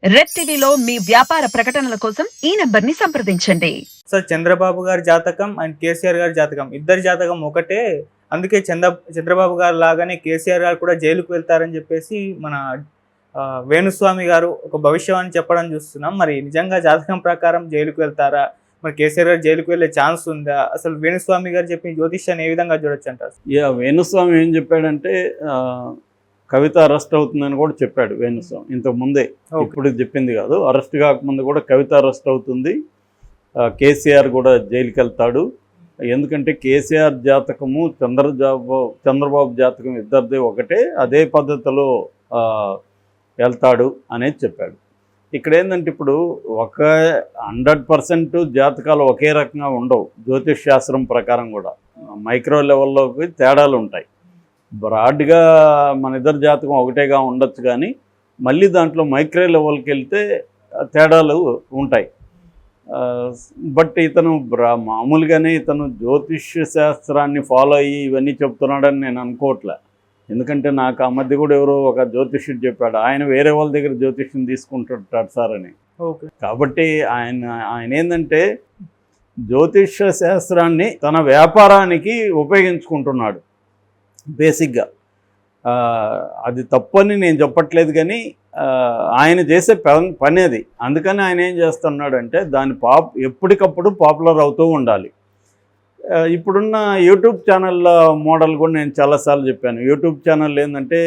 Red టీవీలో మీ వ్యాపార ప్రకటనల కోసం ఈ నంబర్ని సంప్రదించండి. సార్ చంద్రబాబు గారి జాతకం అండ్ కేసీఆర్ గారి జాతకం ఇద్దరి జాతకం ఒకటే. అందుకే చంద్రబాబు గారు లాగానే కేసీఆర్ గారు కూడా జైలుకు వెళ్తారని చెప్పేసి మన వేణుస్వామి గారు ఒక భవిష్యవాణి చెప్పడం చూస్తున్నాం. మరి నిజంగా జాతకం ప్రకారం జైలుకు వెళ్తారా? మరి కేసీఆర్ గారు జైలుకు వెళ్ళే ఛాన్స్ ఉందా? అసలు వేణుస్వామి గారు చెప్పిన జ్యోతిష్యాన్ని ఏ విధంగా చూడొచ్చు అంటారు? వేణుస్వామి ఏం చెప్పాడంటే కవిత అరెస్ట్ అవుతుందని కూడా చెప్పాడు వేణుస్వామి ఇంతకుముందే. ఇప్పుడు చెప్పింది కాదు, అరెస్ట్ కాకముందు కూడా కవిత అరెస్ట్ అవుతుంది, కేసీఆర్ కూడా జైలుకి వెళ్తాడు. ఎందుకంటే కేసీఆర్ జాతకము చంద్రబాబు జాతకం ఇద్దరిది ఒకటే, అదే పద్ధతిలో వెళ్తాడు అనేది చెప్పాడు. ఇక్కడ ఏంటంటే ఇప్పుడు 100% జాతకాలు ఒకే రకంగా ఉండవు. జ్యోతిష్ శాస్త్రం ప్రకారం కూడా మైక్రో లెవెల్లోకి తేడాలు ఉంటాయి. బ్రాడ్గా మన ఇద్దరు జాతకం ఒకటేగా ఉండొచ్చు, కానీ మళ్ళీ దాంట్లో మైక్రో లెవెల్కి వెళ్తే తేడాలు ఉంటాయి. బట్ ఇతను మామూలుగానే ఇతను జ్యోతిష్య శాస్త్రాన్ని ఫాలో అయ్యి ఇవన్నీ చెప్తున్నాడని నేను అనుకోవట్లే. ఎందుకంటే నాకు ఆ మధ్య కూడా ఎవరో ఒక జ్యోతిష్యుడు చెప్పాడు, ఆయన వేరే వాళ్ళ దగ్గర జ్యోతిష్యం తీసుకుంటుంటాడు సార్ అని. కాబట్టి ఆయన ఏంటంటే జ్యోతిష్య శాస్త్రాన్ని తన వ్యాపారానికి ఉపయోగించుకుంటున్నాడు బేసిక్గా. అది తప్పని నేను చెప్పట్లేదు, కానీ ఆయన చేసే పని అది. అందుకని ఆయన ఏం చేస్తున్నాడంటే దాని ఎప్పటికప్పుడు పాపులర్ అవుతూ ఉండాలి. ఇప్పుడున్న యూట్యూబ్ ఛానళ్ళ మోడల్ కూడా నేను చాలాసార్లు చెప్పాను. యూట్యూబ్ ఛానల్ ఏంటంటే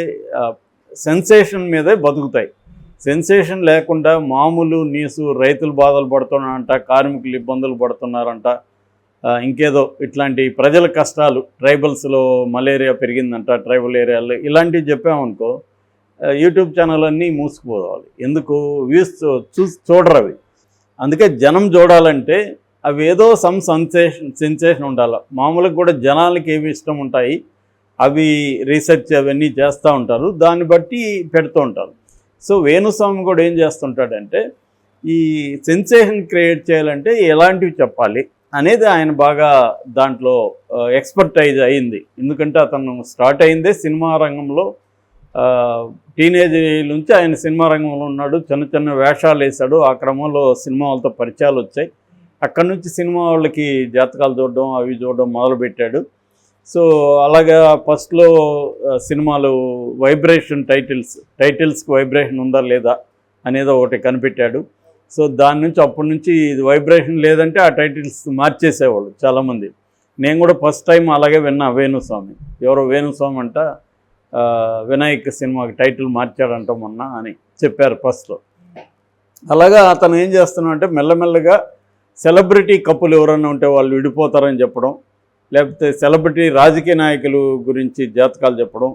సెన్సేషన్ మీదే బతుకుతాయి. సెన్సేషన్ లేకుండా మామూలు న్యూస్, రైతులు బాధలు పడుతున్నారంట, కార్మికులు ఇబ్బందులు పడుతున్నారంట, ఇంకేదో ఇట్లాంటి ప్రజల కష్టాలు, ట్రైబల్స్లో మలేరియా పెరిగిందంట ట్రైబల్ ఏరియాలో, ఇలాంటివి చెప్పామనుకో యూట్యూబ్ ఛానల్ అన్నీ మూసుకుపోవాలి. ఎందుకు? వ్యూస్ చూడరు అవి. అందుకే జనం చూడాలంటే అవి ఏదో సెన్సేషన్ ఉండాలి. మామూలుగా కూడా జనాలకి ఏవి ఇష్టం ఉంటాయి అవి రీసెర్చ్ అవన్నీ చేస్తూ ఉంటారు, దాన్ని బట్టి పెడుతూ ఉంటారు. సో వేణుస్వామి కూడా ఏం చేస్తుంటాడంటే ఈ సెన్సేషన్ క్రియేట్ చేయాలంటే ఎలాంటివి చెప్పాలి అనేది ఆయన బాగా దాంట్లో ఎక్స్పర్టైజ్ అయింది. ఎందుకంటే అతను స్టార్ట్ అయిందే సినిమా రంగంలో. టీనేజ్ నుంచి ఆయన సినిమా రంగంలో ఉన్నాడు, చిన్న చిన్న వేషాలు వేశాడు. ఆ క్రమంలో సినిమా వాళ్ళతో పరిచయాలు వచ్చాయి. అక్కడి నుంచి సినిమా వాళ్ళకి జాతకాలు చూడడం అవి చూడడం మొదలుపెట్టాడు. సో అలాగా ఫస్ట్లో సినిమాలు వైబ్రేషన్ టైటిల్స్కి వైబ్రేషన్ ఉందా లేదా అనేది ఒకటి కనిపెట్టాడు. సో దాని నుంచి అప్పటి నుంచి ఇది వైబ్రేషన్ లేదంటే ఆ టైటిల్స్ మార్చేసేవాళ్ళు చాలామంది. నేను కూడా ఫస్ట్ టైం అలాగే విన్నా. వేణుస్వామి ఎవరో వేణుస్వామి అంట వినాయక్ సినిమాకి టైటిల్ మార్చాడంట మొన్న అని చెప్పారు ఫస్ట్లో. అలాగా అతను ఏం చేస్తున్నాడు అంటే మెల్లమెల్లగా సెలబ్రిటీ కప్పులు ఎవరన్నా ఉంటే వాళ్ళు విడిపోతారని చెప్పడం, లేకపోతే సెలబ్రిటీ రాజకీయ నాయకులు గురించి జాతకాలు చెప్పడం,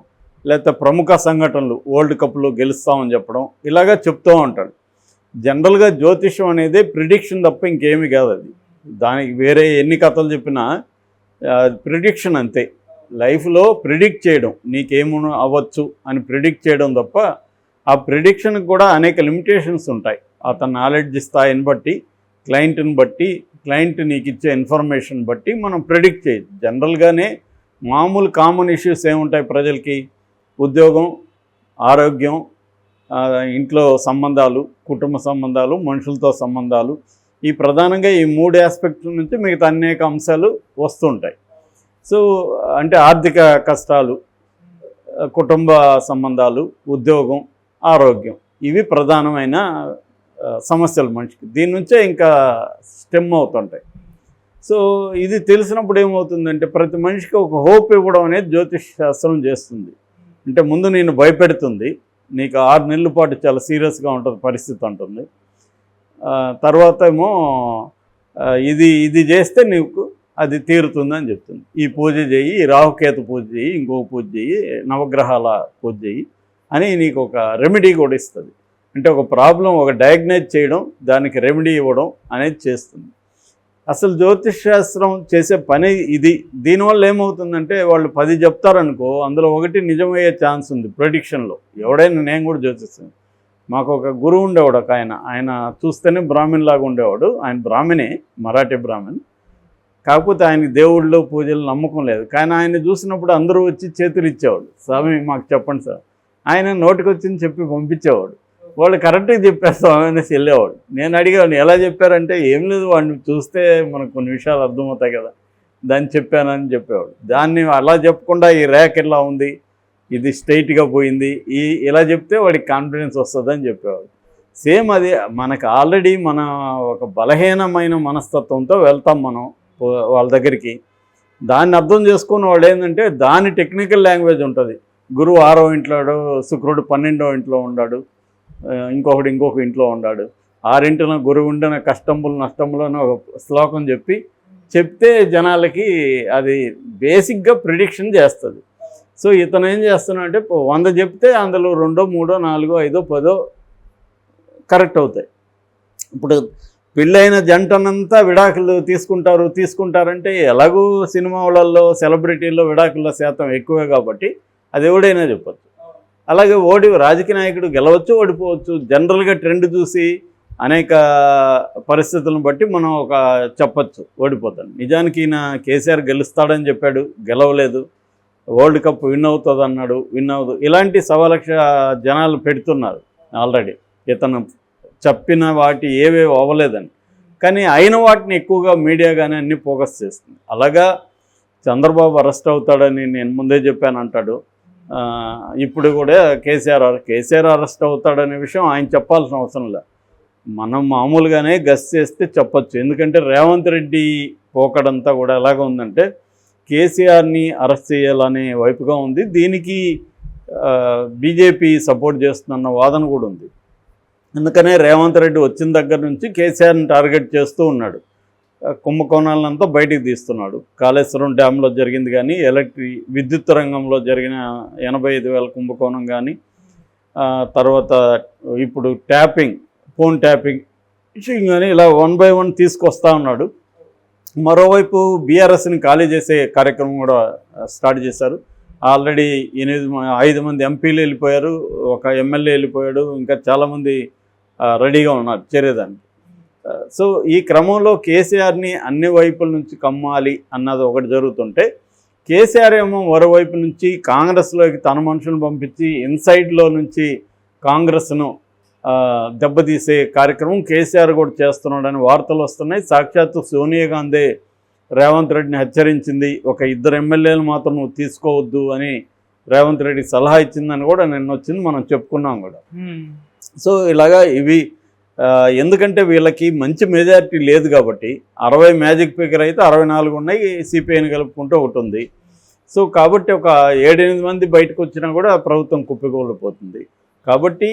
లేకపోతే ప్రముఖ సంఘటనలు వరల్డ్ కప్లో గెలుస్తామని చెప్పడం, ఇలాగా చెప్తూ ఉంటాడు. జనరల్గా జ్యోతిషం అనేది ప్రిడిక్షన్ తప్ప ఇంకేమీ కాదు. అది దానికి వేరే ఎన్ని కథలు చెప్పినా ప్రిడిక్షన్ అంతే. లైఫ్లో ప్రిడిక్ట్ చేయడం, నీకేమో అవ్వచ్చు అని ప్రిడిక్ట్ చేయడం తప్ప ఆ ప్రిడిక్షన్కి కూడా అనేక లిమిటేషన్స్ ఉంటాయి. అతని నాలెడ్జ్ స్థాయిని బట్టి, క్లయింట్ని బట్టి, క్లయింట్ నీకు ఇచ్చే ఇన్ఫర్మేషన్ బట్టి మనం ప్రిడిక్ట్ చేయొచ్చు. జనరల్గానే మామూలు కామన్ ఇష్యూస్ ఏముంటాయి ప్రజలకి? ఉద్యోగం, ఆరోగ్యం, ఇంట్లో సంబంధాలు, కుటుంబ సంబంధాలు, మనుషులతో సంబంధాలు, ఈ ప్రధానంగా ఈ 3 ఆస్పెక్ట్ల నుంచి మిగతా అనేక అంశాలు వస్తుంటాయి. సో అంటే ఆర్థిక కష్టాలు, కుటుంబ సంబంధాలు, ఉద్యోగం, ఆరోగ్యం, ఇవి ప్రధానమైన సమస్యలు మనిషికి. దీని నుంచే ఇంకా స్టెమ్ అవుతుంటాయి. సో ఇది తెలిసినప్పుడు ఏమవుతుందంటే ప్రతి మనిషికి ఒక హోప్ ఇవ్వడం అనేది జ్యోతిష్ శాస్త్రం చేస్తుంది. అంటే ముందు నేను భయపెడుతుంది, నీకు 6 నెలల పాటు చాలా సీరియస్గా ఉంటుంది పరిస్థితి ఉంటుంది. తర్వాత ఏమో ఇది చేస్తే నీకు అది తీరుతుందని చెప్తుంది. ఈ పూజ చేయి, ఈ రాహుకేతు పూజ చేయి, ఇంకొక పూజ చేయి, నవగ్రహాల పూజ చేయి అని నీకు ఒక రెమెడీ కూడా ఇస్తుంది. అంటే ఒక ప్రాబ్లం ఒక డయాగ్నైజ్ చేయడం, దానికి రెమెడీ ఇవ్వడం అనేది చేస్తుంది. అసలు జ్యోతిష్ శాస్త్రం చేసే పని ఇది. దీనివల్ల ఏమవుతుందంటే వాళ్ళు 10 చెప్తారనుకో, అందులో ఒకటి నిజమయ్యే ఛాన్స్ ఉంది ప్రెడిక్షన్లో. ఎవడైనా, నేను కూడా జ్యోతిష్యం, మాకు ఒక గురువు ఉండేవాడు ఒక ఆయన చూస్తేనే బ్రాహ్మణ్ లాగా ఉండేవాడు. ఆయన బ్రాహ్మణే, మరాఠీ బ్రాహ్మణ్. కాకపోతే ఆయనకి దేవుళ్ళు పూజలు నమ్మకం లేదు. కానీ ఆయన చూసినప్పుడు అందరూ వచ్చి చేతులు ఇచ్చేవాడు, స్వామి మాకు చెప్పండి సార్. ఆయన నోటికి వచ్చింది చెప్పి పంపించేవాడు. వాళ్ళు కరెక్ట్గా చెప్పేస్తాం అనేసి వెళ్ళేవాడు. నేను అడిగాను ఎలా చెప్పారంటే, ఏం లేదు వాడిని చూస్తే మనకు కొన్ని విషయాలు అర్థమవుతాయి కదా, దాన్ని చెప్పానని చెప్పేవాడు. దాన్ని అలా చెప్పకుండా ఈ ర్యాక్ ఇలా ఉంది, ఇది స్ట్రైట్గా పోయింది, ఇలా చెప్తే వాడికి కాన్ఫిడెన్స్ వస్తుందని చెప్పేవాడు. సేమ్ అది మనకు ఆల్రెడీ మన ఒక బలహీనమైన మనస్తత్వంతో వెళ్తాం మనం వాళ్ళ దగ్గరికి. దాన్ని అర్థం చేసుకున్న వాళ్ళు ఏంటంటే దాని టెక్నికల్ లాంగ్వేజ్ ఉంటుంది. గురువు 6వ ఇంట్లో, శుక్రుడు 12వ ఇంట్లో ఉన్నాడు, ఇంకొక ఇంట్లో ఉన్నాడు. 6 గురువు ఉండిన కష్టములు నష్టములు అని ఒక శ్లోకం చెప్తే జనాలకి అది బేసిక్గా ప్రిడిక్షన్ చేస్తుంది. సో ఇతను ఏం చేస్తున్నాడంటే 100 చెప్తే అందులో 2, 3, 4, 5, 10 కరెక్ట్ అవుతాయి. ఇప్పుడు పెళ్ళైన జంటనంతా విడాకులు తీసుకుంటారంటే ఎలాగూ సినిమా వాళ్ళల్లో సెలబ్రిటీల్లో విడాకుల శాతం ఎక్కువే కాబట్టి అది ఎవడైనా చెప్పచ్చు. అలాగే రాజకీయ నాయకుడు గెలవచ్చు, ఓడిపోవచ్చు. జనరల్గా ట్రెండ్ చూసి అనేక పరిస్థితులను బట్టి మనం చెప్పచ్చు ఓడిపోతాడు. నిజానికి ఈయన కేసీఆర్ గెలుస్తాడని చెప్పాడు, గెలవలేదు. వరల్డ్ కప్ విన్ అవుతుంది అన్నాడు, విన్ అవ్వదు. ఇలాంటి 1,00,000 జనాలు పెడుతున్నారు ఆల్రెడీ ఇతను చెప్పిన వాటి ఏవేవి అవ్వలేదని. కానీ అయిన వాటిని ఎక్కువగా మీడియా కానీ అన్నీ ఫోకస్ చేస్తుంది. అలాగా చంద్రబాబు అరెస్ట్ అవుతాడని నేను ముందే చెప్పాను అంటాడు. ఇప్పుడు కూడా కేసీఆర్ అరెస్ట్ అవుతాడనే విషయం ఆయన చెప్పాల్సిన అవసరం లేదు. మనం మామూలుగానే గెస్ చేస్తే చెప్పచ్చు. ఎందుకంటే రేవంత్ రెడ్డి పోకడంతా కూడా ఎలాగ ఉందంటే కేసీఆర్ని అరెస్ట్ చేయాలనే వైపుగా ఉంది. దీనికి బీజేపీ సపోర్ట్ చేస్తున్న వాదన కూడా ఉంది. అందుకనే రేవంత్ రెడ్డి వచ్చిన దగ్గర నుంచి కేసీఆర్ని టార్గెట్ చేస్తూ ఉన్నాడు. కుంభకోణాలంతా బయటికి తీస్తున్నాడు. కాళేశ్వరం డ్యాంలో జరిగింది కానీ, విద్యుత్ రంగంలో జరిగిన 85,000 కుంభకోణం కానీ, తర్వాత ఇప్పుడు ఫోన్ ట్యాపింగ్ ఇష్యూయింగ్ కానీ, ఇలా 1 by 1 తీసుకొస్తా ఉన్నాడు. మరోవైపు బీఆర్ఎస్ని ఖాళీ చేసే కార్యక్రమం కూడా స్టార్ట్ చేశారు. ఆల్రెడీ 5 మంది ఎంపీలు వెళ్ళిపోయారు, ఒక ఎమ్మెల్యే వెళ్ళిపోయాడు, ఇంకా చాలామంది రెడీగా ఉన్నారు చేరేదానికి. సో ఈ క్రమంలో కేసీఆర్ని అన్ని వైపుల నుంచి కమ్మాలి అన్నది ఒకటి జరుగుతుంటే, కేసీఆర్ ఏమో మరోవైపు నుంచి కాంగ్రెస్లోకి తన మనుషులను పంపించి ఇన్సైడ్లో నుంచి కాంగ్రెస్ను దెబ్బతీసే కార్యక్రమం కేసీఆర్ కూడా చేస్తున్నాడని వార్తలు వస్తున్నాయి. సాక్షాత్తు సోనియా గాంధీ రేవంత్ రెడ్డిని హెచ్చరించింది, ఒక 2 ఎమ్మెల్యేలు మాత్రం నువ్వు తీసుకోవద్దు అని రేవంత్ రెడ్డికి సలహా ఇచ్చిందని కూడా నిన్న వచ్చింది, మనం చెప్పుకున్నాం కూడా. సో ఇలాగా ఇవి ఎందుకంటే వీళ్ళకి మంచి మెజారిటీ లేదు కాబట్టి 60 మ్యాజిక్ ఫిగర్ అయితే 64 ఉన్నాయి, సిపిఐని కలుపుకుంటూ ఒకటి ఉంది. సో కాబట్టి ఒక 7-8 మంది బయటకు వచ్చినా కూడా ప్రభుత్వం కుప్పకూలిపోతుంది. కాబట్టి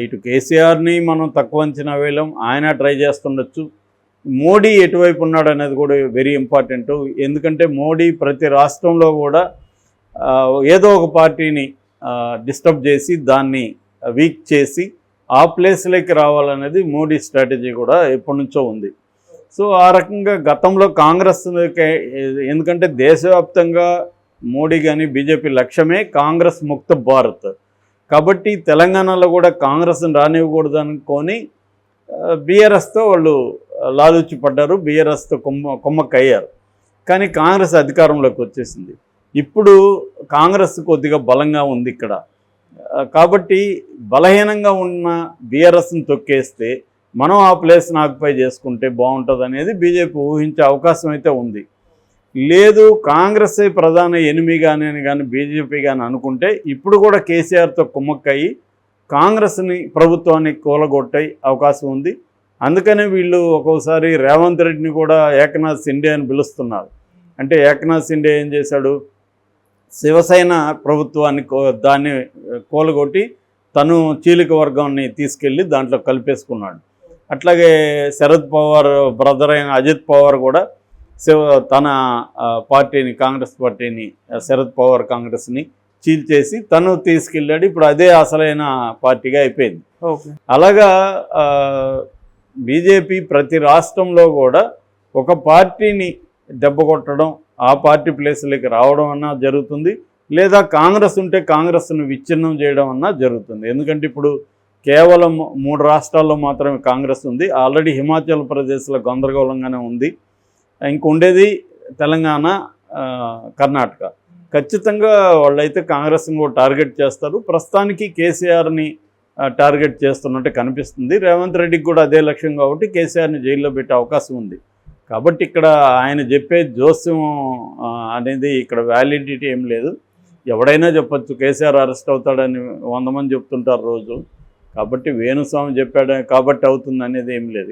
ఇటు కేసీఆర్ని మనం తక్కువ అంచనా వేయలేం, ఆయన ట్రై చేస్తుండొచ్చు. మోడీ ఎటువైపు ఉన్నాడు అనేది కూడా వెరీ ఇంపార్టెంట్. ఎందుకంటే మోడీ ప్రతి రాష్ట్రంలో కూడా ఏదో ఒక పార్టీని డిస్టర్బ్ చేసి దాన్ని వీక్ చేసి ఆ ప్లేస్లోకి రావాలనేది మోడీ స్ట్రాటజీ కూడా ఎప్పటి నుంచో ఉంది. సో ఆ రకంగా గతంలో కాంగ్రెస్, ఎందుకంటే దేశవ్యాప్తంగా మోడీ కానీ బీజేపీ లక్ష్యమే కాంగ్రెస్ ముక్త భారత్. కాబట్టి తెలంగాణలో కూడా కాంగ్రెస్ని రానివ్వకూడదు అనుకొని బీఆర్ఎస్తో వాళ్ళు లాలూచి పడ్డారు, బీఆర్ఎస్తో కుమ్మక్కయ్యారు. కానీ కాంగ్రెస్ అధికారంలోకి వచ్చేసింది. ఇప్పుడు కాంగ్రెస్ కొద్దిగా బలంగా ఉంది ఇక్కడ. కాబట్టి బలహీనంగా ఉన్న బీఆర్ఎస్ని తొక్కేస్తే మనం ఆ ప్లేస్ని ఆక్యుపై చేసుకుంటే బాగుంటుంది అనేది బీజేపీ ఊహించే అవకాశం అయితే ఉంది. లేదు కాంగ్రెసే ప్రధాన ఎనిమి కానీ బీజేపీ కానీ అనుకుంటే ఇప్పుడు కూడా కేసీఆర్తో కుమ్మక్కయ్యి కాంగ్రెస్ని ప్రభుత్వాన్ని కూలగొట్టే అవకాశం ఉంది. అందుకనే వీళ్ళు ఒక్కోసారి రేవంత్ రెడ్డిని కూడా ఏకనాథ్ షిండే అని పిలుస్తున్నారు. అంటే ఏకనాథ్ షిండే ఏం చేశాడు, శివసేన ప్రభుత్వాన్ని దాన్ని కూలగొట్టి తను చీలిక వర్గాన్ని తీసుకెళ్ళి దాంట్లో కలిపేసుకున్నాడు. అట్లాగే శరద్ పవార్ బ్రదర్ అయిన అజిత్ పవార్ కూడా తన పార్టీని, కాంగ్రెస్ పార్టీని, శరద్ పవార్ కాంగ్రెస్ని చీల్చేసి తను తీసుకెళ్ళాడు. ఇప్పుడు అదే అసలైన పార్టీగా అయిపోయింది. అలాగా బీజేపీ ప్రతి రాష్ట్రంలో కూడా ఒక పార్టీని దెబ్బ కొట్టడం, ఆ పార్టీ ప్లేస్లోకి రావడం అన్నా జరుగుతుంది, లేదా కాంగ్రెస్ ఉంటే కాంగ్రెస్ను విచ్ఛిన్నం చేయడం అన్నా జరుగుతుంది. ఎందుకంటే ఇప్పుడు కేవలం 3 రాష్ట్రాల్లో మాత్రమే కాంగ్రెస్ ఉంది. ఆల్రెడీ హిమాచల్ ప్రదేశ్లో గందరగోళంగానే ఉంది. ఇంకొండేది తెలంగాణ, కర్ణాటక. ఖచ్చితంగా వాళ్ళైతే కాంగ్రెస్ని కూడా టార్గెట్ చేస్తారు. ప్రస్తుతానికి కేసీఆర్ని టార్గెట్ చేస్తున్నట్టు కనిపిస్తుంది. రేవంత్ రెడ్డికి కూడా అదే లక్ష్యం కాబట్టి కేసీఆర్ని జైల్లో పెట్టే అవకాశం ఉంది. కాబట్టి ఇక్కడ ఆయన చెప్పే జోస్యం అనేది ఇక్కడ వ్యాలిడిటీ ఏం లేదు. ఎవడైనా చెప్పచ్చు కేసీఆర్ అరెస్ట్ అవుతాడని 100 మంది చెప్తుంటారు రోజు. కాబట్టి వేణుస్వామి చెప్పాడు కాబట్టి అవుతుంది అనేది ఏం లేదు.